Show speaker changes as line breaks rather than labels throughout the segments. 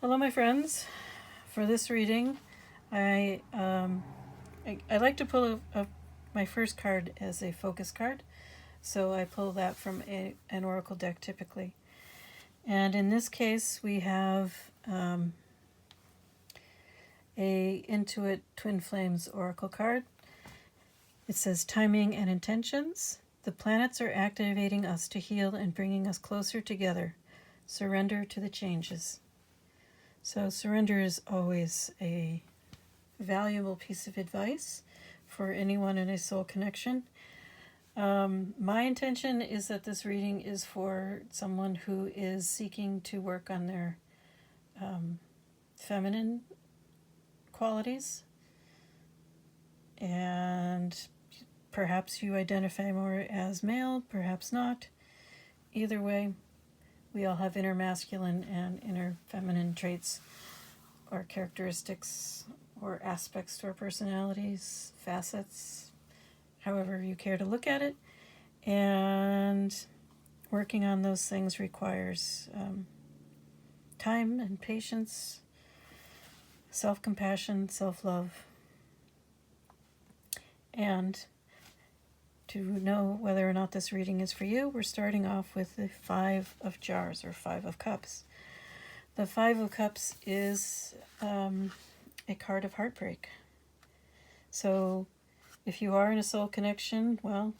Hello, my friends. For this reading, I like to pull my first card as a focus card, so I pull that from an oracle deck typically. And in this case, we have a Intuit Twin Flames oracle card. It says timing and intentions. The planets are activating us to heal and bringing us closer together. Surrender to the changes. So surrender is always a valuable piece of advice for anyone in a soul connection. My intention is that this reading is for someone who is seeking to work on their feminine qualities, and perhaps you identify more as male, perhaps not. Either way, we all have inner masculine and inner feminine traits or characteristics or aspects to our personalities, facets, however you care to look at it. And working on those things requires time and patience, self-compassion, self-love. And to know whether or not this reading is for you, we're starting off with the Five of Jars, or Five of Cups. The Five of Cups is a card of heartbreak. So if you are in a soul connection, well,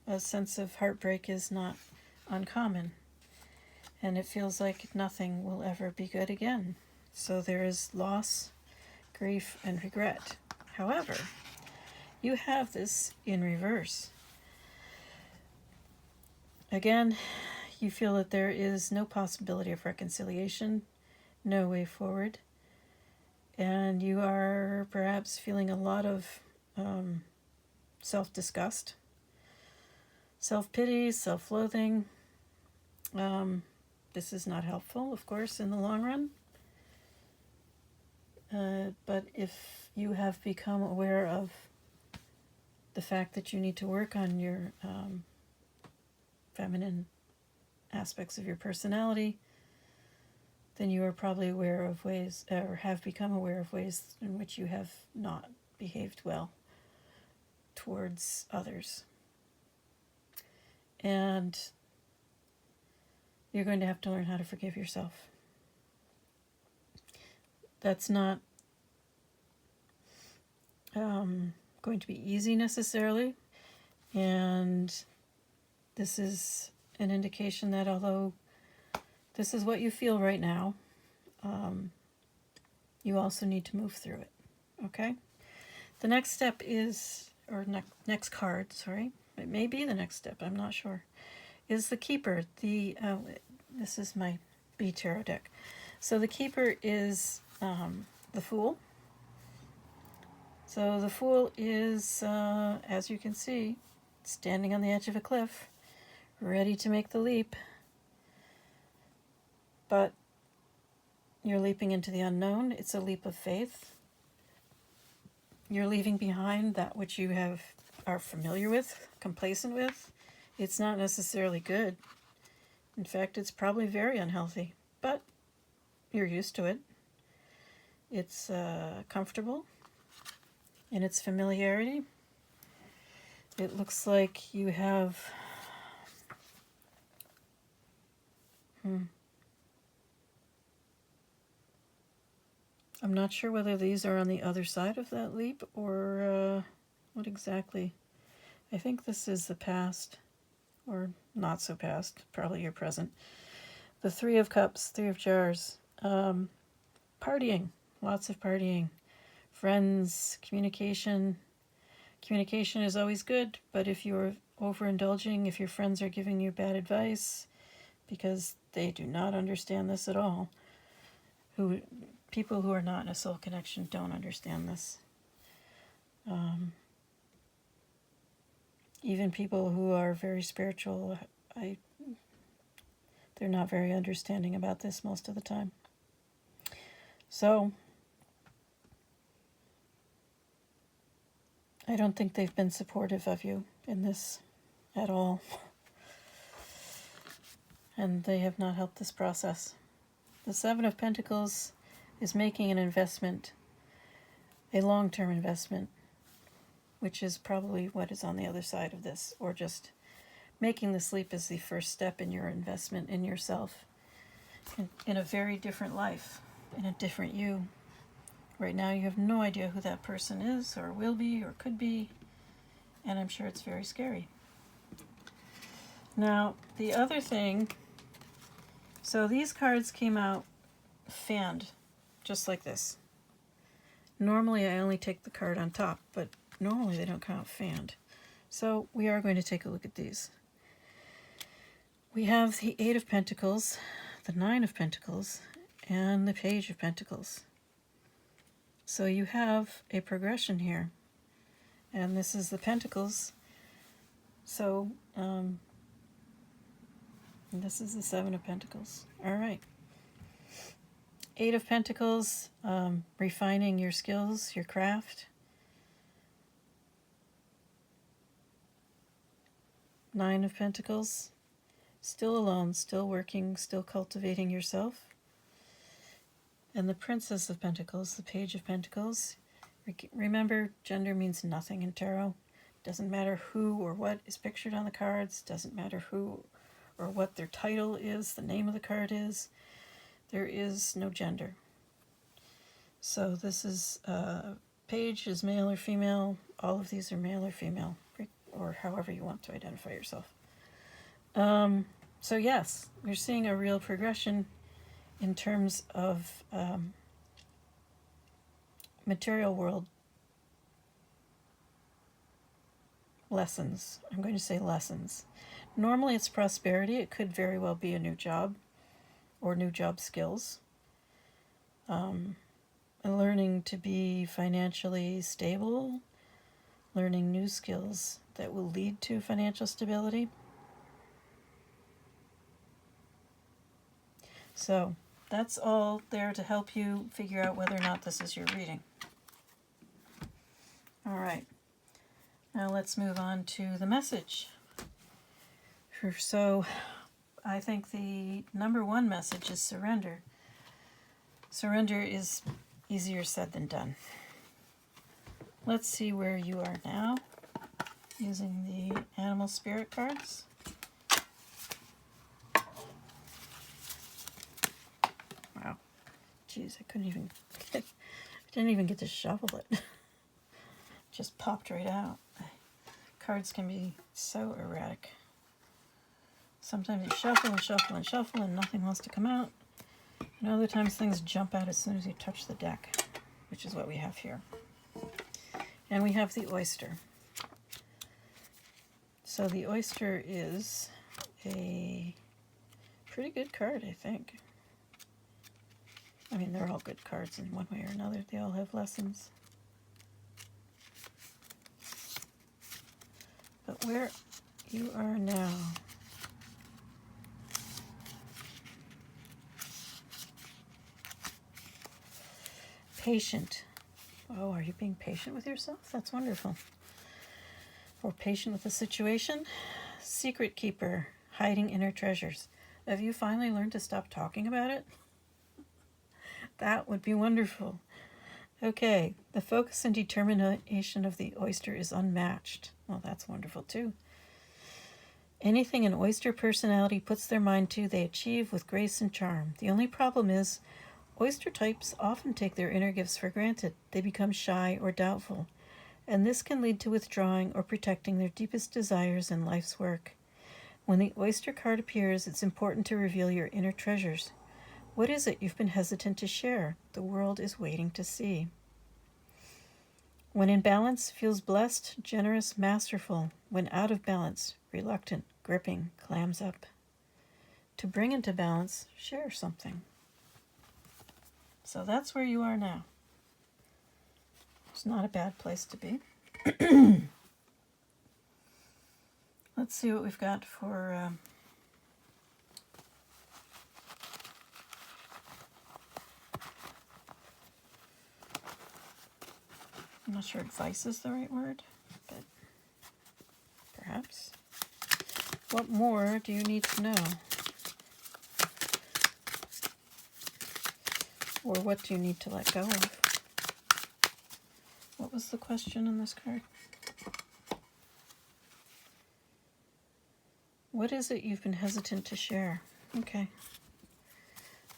a sense of heartbreak is not uncommon. And it feels like nothing will ever be good again. So there is loss, grief, and regret. However, you have this in reverse. Again, you feel that there is no possibility of reconciliation, no way forward, and you are perhaps feeling a lot of self-disgust, self-pity, self-loathing. This is not helpful, of course, in the long run. But if you have become aware of the fact that you need to work on your feminine aspects of your personality, then you are probably aware of ways, or have become aware of ways in which you have not behaved well towards others. And you're going to have to learn how to forgive yourself. That's not going to be easy necessarily, and this is an indication that although this is what you feel right now, you also need to move through it. Okay? The next step is, or next card, sorry, it may be the next step, I'm not sure, is the Keeper. This is my B Tarot deck. So the Keeper is the Fool. So the Fool is, as you can see, standing on the edge of a cliff, ready to make the leap. But you're leaping into the unknown. It's a leap of faith. You're leaving behind that which you are familiar with, complacent with. It's not necessarily good. In fact, it's probably very unhealthy, but you're used to it. It's comfortable in its familiarity. It looks like you have I'm not sure whether these are on the other side of that leap or what exactly. I think this is the past, or not so past, probably your present. The Three of Cups, Three of Jars. Partying, lots of partying. Friends, communication. Communication is always good, but if you're overindulging, if your friends are giving you bad advice, because they do not understand this at all, people who are not in a soul connection don't understand this. Even people who are very spiritual, they're not very understanding about this most of the time. So, I don't think they've been supportive of you in this at all. And they have not helped this process. The Seven of Pentacles is making an investment, a long-term investment, which is probably what is on the other side of this, or just making the sleep is the first step in your investment in yourself, in a very different life, in a different you. Right now you have no idea who that person is, or will be, or could be, and I'm sure it's very scary. Now, the other thing, so these cards came out fanned, just like this. Normally I only take the card on top, but normally they don't come out fanned. So we are going to take a look at these. We have the Eight of Pentacles, the Nine of Pentacles, and the Page of Pentacles. So you have a progression here. And this is the Pentacles. So, this is the Seven of Pentacles. All right. Eight of Pentacles, refining your skills, your craft. Nine of Pentacles, still alone, still working, still cultivating yourself. And the Princess of Pentacles, the Page of Pentacles. Remember, gender means nothing in tarot. Doesn't matter who or what is pictured on the cards. Doesn't matter who or what their title is, the name of the card is. There is no gender. So this is, Page is male or female. All of these are male or female, or however you want to identify yourself. So yes, we're seeing a real progression in terms of material world lessons. I'm going to say lessons. Normally it's prosperity. It could very well be a new job or new job skills. And learning to be financially stable, learning new skills that will lead to financial stability. So that's all there to help you figure out whether or not this is your reading. All right. Now let's move on to the message. So I think the number one message is surrender. Surrender is easier said than done. Let's see where you are now using the animal spirit cards. Wow. Jeez, I didn't even get to shuffle it. Just popped right out. Cards can be so erratic. Sometimes you shuffle and shuffle and shuffle and nothing wants to come out. And other times things jump out as soon as you touch the deck, which is what we have here. And we have the oyster. So the oyster is a pretty good card, I think. I mean, they're all good cards in one way or another. They all have lessons. But where you are now. Patient. Oh, are you being patient with yourself? That's wonderful. Or patient with the situation. Secret keeper, hiding inner treasures. Have you finally learned to stop talking about it? That would be wonderful. Okay, the focus and determination of the oyster is unmatched. Well, that's wonderful too. Anything an oyster personality puts their mind to, they achieve with grace and charm. The only problem is, oyster types often take their inner gifts for granted. They become shy or doubtful, and this can lead to withdrawing or protecting their deepest desires in life's work. When the oyster card appears, it's important to reveal your inner treasures. What is it you've been hesitant to share? The world is waiting to see. When in balance, feels blessed, generous, masterful. When out of balance, reluctant, gripping, clams up. To bring into balance, share something. So that's where you are now. It's not a bad place to be. Let's see what we've got for... I'm not sure advice is the right word, but perhaps. What more do you need to know? Or what do you need to let go of? What was the question in this card? What is it you've been hesitant to share? Okay.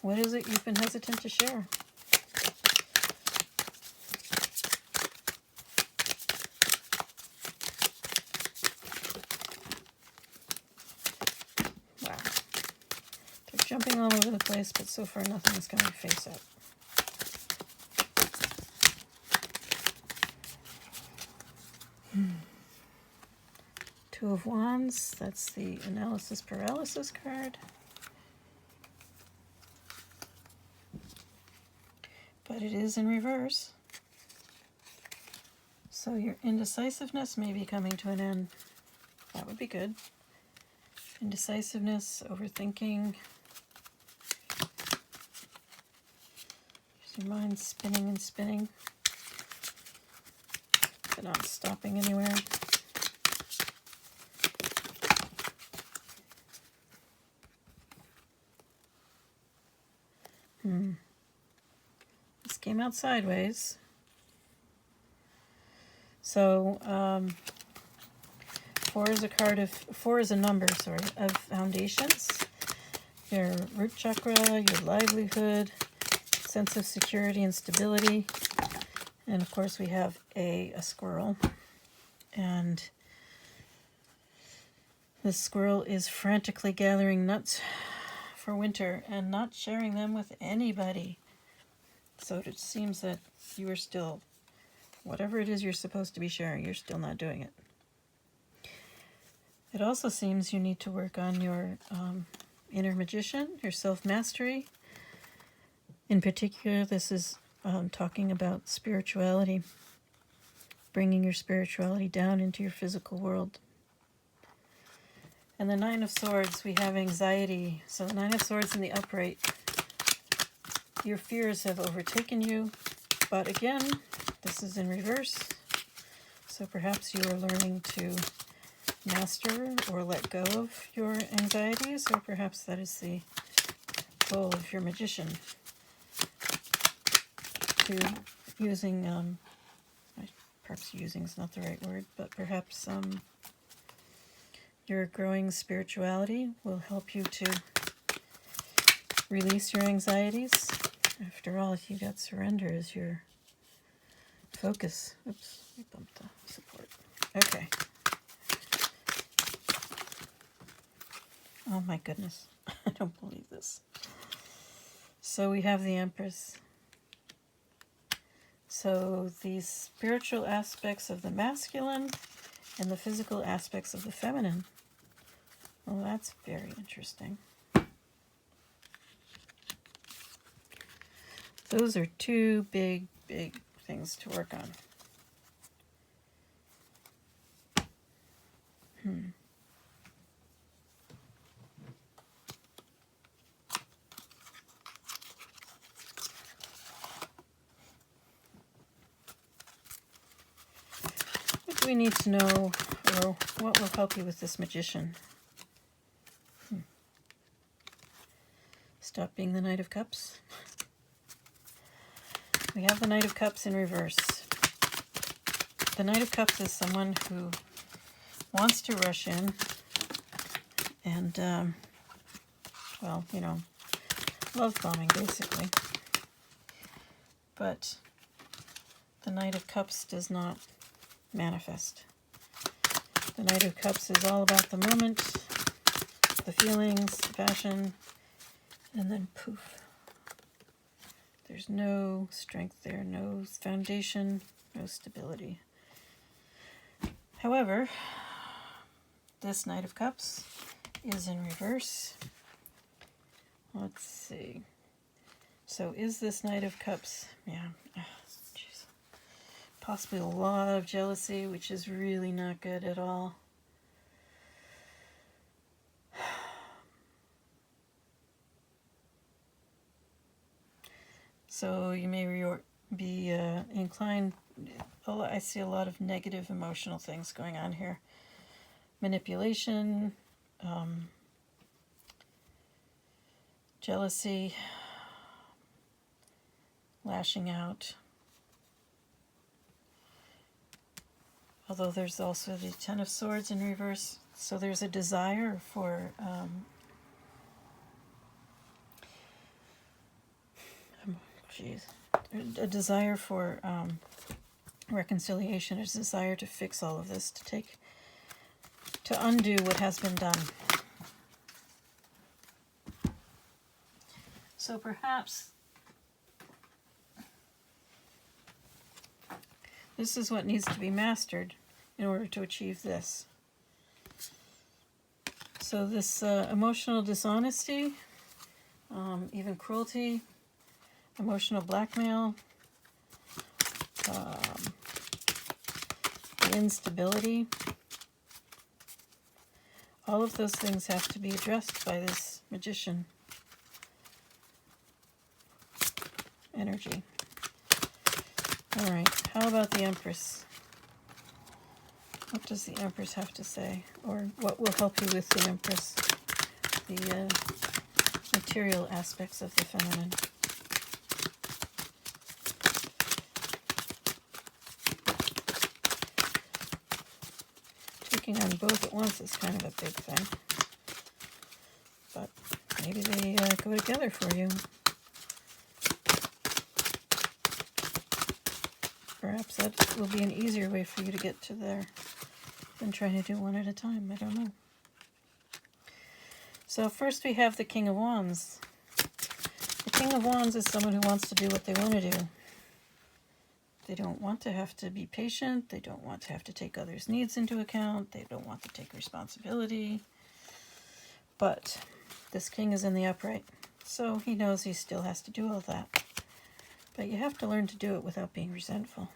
What is it you've been hesitant to share? Wow. They're jumping all over the place, but so far nothing is coming face up. Two of Wands, that's the analysis paralysis card. But it is in reverse. So your indecisiveness may be coming to an end. That would be good. Indecisiveness, overthinking. Your mind spinning and spinning, but not stopping anywhere. This came out sideways. So, 4 is a number, of foundations. Your root chakra, your livelihood, sense of security and stability. And of course we have a squirrel. And this squirrel is frantically gathering nuts for winter and not sharing them with anybody. So it seems that you are still, whatever it is you're supposed to be sharing, you're still not doing it. It also seems you need to work on your inner magician, your self-mastery. In particular, this is talking about spirituality, bringing your spirituality down into your physical world. And the 9 of Swords, we have anxiety. So the 9 of Swords in the upright, your fears have overtaken you. But again, this is in reverse. So perhaps you are learning to master or let go of your anxieties, or perhaps that is the goal of your magician. To using, perhaps using is not the right word, but perhaps your growing spirituality will help you to release your anxieties. After all, if you got surrender as your focus. Oops, I bumped the support. Okay. Oh my goodness, I don't believe this. So we have the Empress. So these spiritual aspects of the masculine and the physical aspects of the feminine. Well, that's very interesting. Those are two big, big things to work on. What do we need to know, or what will help you with this magician? Stop being the Knight of Cups. We have the Knight of Cups in reverse. The Knight of Cups is someone who wants to rush in and, well, you know, love bombing basically. But the Knight of Cups does not manifest. The Knight of Cups is all about the moment, the feelings, the passion, and then poof. There's no strength there, no foundation, no stability. However, this Knight of Cups is in reverse. Let's see. So is this Knight of Cups, yeah, geez. Possibly a lot of jealousy, which is really not good at all. So you may be inclined, I see a lot of negative emotional things going on here. Manipulation, jealousy, lashing out. Although there's also the Ten of Swords in reverse, so there's a desire for a desire for reconciliation, a desire to fix all of this, to undo what has been done. So perhaps this is what needs to be mastered in order to achieve this. So this emotional dishonesty, even cruelty, emotional blackmail, the instability, all of those things have to be addressed by this magician energy. All right, how about the Empress? What does the Empress have to say? Or what will help you with the Empress? The material aspects of the feminine. Taking on both at once is kind of a big thing. But maybe they go together for you. Perhaps that will be an easier way for you to get to there than trying to do one at a time. I don't know. So first we have the King of Wands. The King of Wands is someone who wants to do what they want to do. They don't want to have to be patient. They don't want to have to take others' needs into account. They don't want to take responsibility. But this king is in the upright, so he knows he still has to do all that. But you have to learn to do it without being resentful.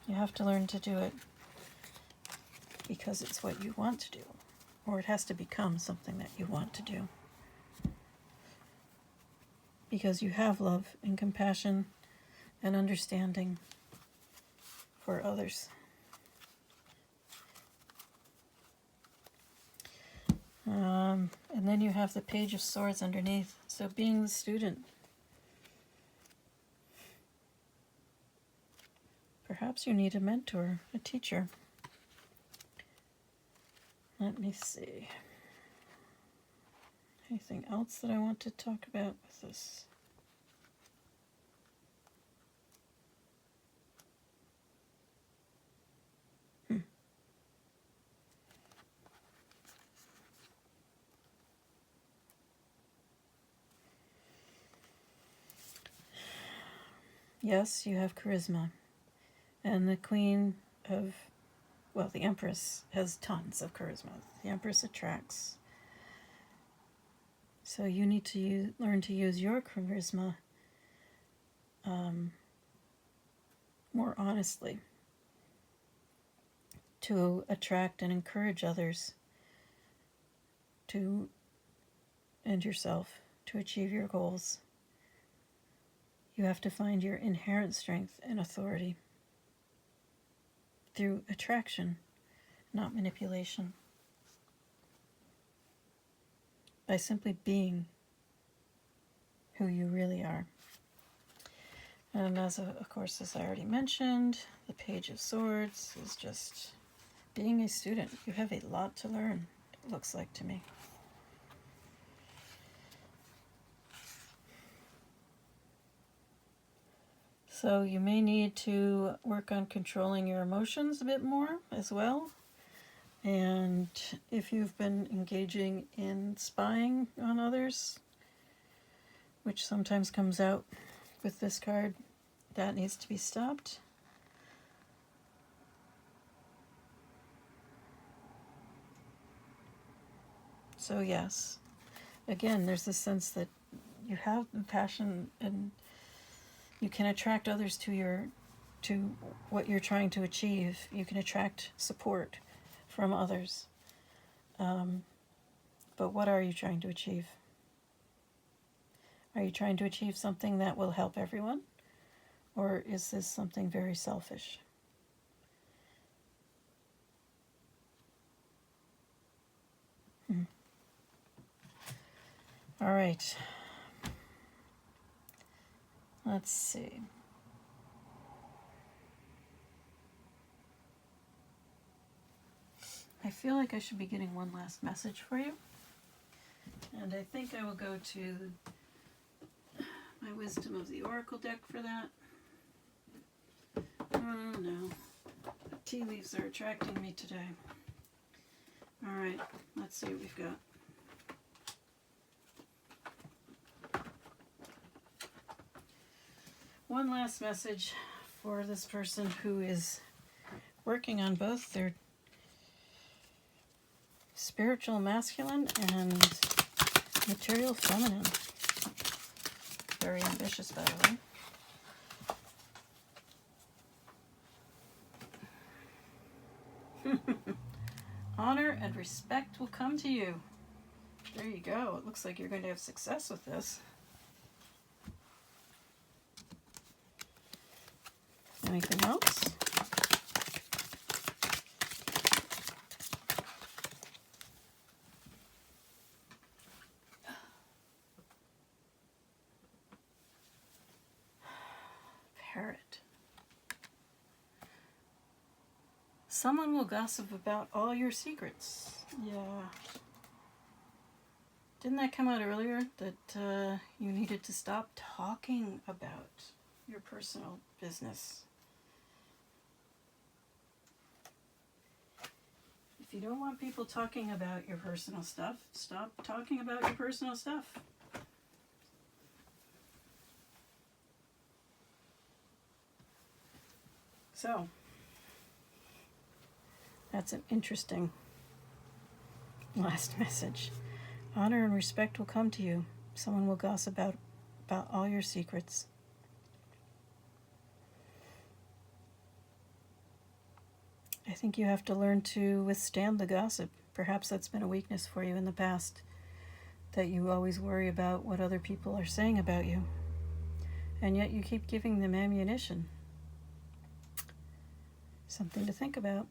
You have to learn to do it because it's what you want to do, or it has to become something that you want to do. Because you have love and compassion and understanding for others. And then you have the Page of Swords underneath. So being the student, perhaps you need a mentor, a teacher. Let me see. Anything else that I want to talk about with this? Yes, you have charisma. And the Queen of, well, the Empress has tons of charisma. The Empress attracts. So you need to learn to use your charisma more honestly to attract and encourage others to, and yourself, to achieve your goals. You have to find your inherent strength and authority through attraction, not manipulation. By simply being who you really are. And of course, as I already mentioned, the Page of Swords is just being a student. You have a lot to learn, it looks like to me. So you may need to work on controlling your emotions a bit more as well. And if you've been engaging in spying on others, which sometimes comes out with this card, that needs to be stopped. So yes, again, there's this sense that you have the passion and you can attract others to what you're trying to achieve. You can attract support from others. But what are you trying to achieve? Are you trying to achieve something that will help everyone? Or is this something very selfish? All right. Let's see. I feel like I should be getting one last message for you. And I think I will go to my Wisdom of the Oracle deck for that. Oh no. The tea leaves are attracting me today. Alright, let's see what we've got. One last message for this person who is working on both their spiritual masculine and material feminine. Very ambitious, by the way. Honor and respect will come to you. There you go. It looks like you're going to have success with this. Anything else? Parrot. Someone will gossip about all your secrets. Yeah. Didn't that come out earlier? That you needed to stop talking about your personal business. If you don't want people talking about your personal stuff, stop talking about your personal stuff. So, that's an interesting last message. Honor and respect will come to you. Someone will gossip about all your secrets. I think you have to learn to withstand the gossip. Perhaps that's been a weakness for you in the past, that you always worry about what other people are saying about you, and yet you keep giving them ammunition. Something to think about.